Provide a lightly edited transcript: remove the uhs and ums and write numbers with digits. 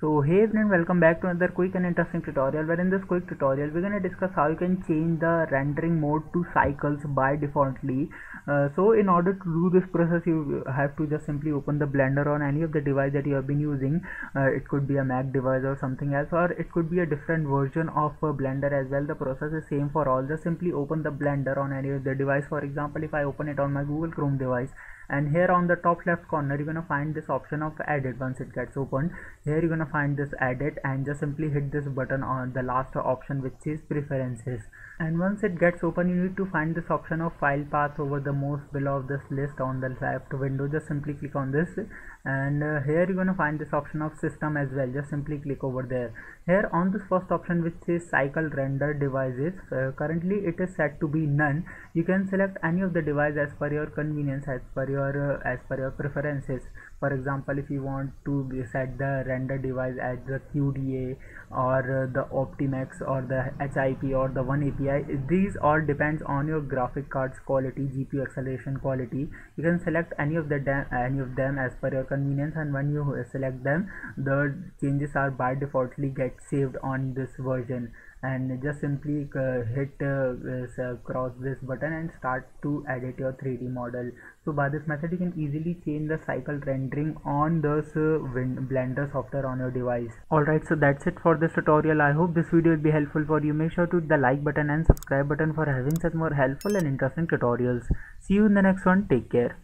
So hey everyone, welcome back to another quick and interesting tutorial, where in this quick tutorial we're going to discuss how you can change the rendering mode to cycles by defaultly. So in order to do this process, you have to just simply open the Blender on any of the device that you have been using. It could be a Mac device or something else, or it could be a different version of Blender as well. The process is same for all. Just simply open the Blender on any of the device. For example, if I open it on my Google Chrome device, and here on the top left corner you're gonna find this option of edit. Once it gets opened, here you're gonna find this edit and just simply hit this button on the last option, which is preferences. And once it gets open, you need to find this option of file path over the most below of this list on the left window. Just simply click on this, and here you're gonna find this option of system as well. Just simply click over there. Here on this first option, which is cycle render devices, currently it is set to be none. You can select any of the device as per your convenience, as per your preferences. For example, if you want to set the render device as the QDA or the Optimax or the HIP or the One API, these all depends on your graphic card's quality, GPU acceleration quality. You can select any of them as per your convenience, and when you select them, the changes are by defaultly get saved on this version. And just simply hit cross this button and start to edit your 3D model. So by this method you can easily change the cycle rendering on this Blender software on your device. Alright, so that's it for this tutorial. I hope this video will be helpful for you. Make sure to hit the like button and subscribe button for having such more helpful and interesting tutorials. See you in the next one. Take care.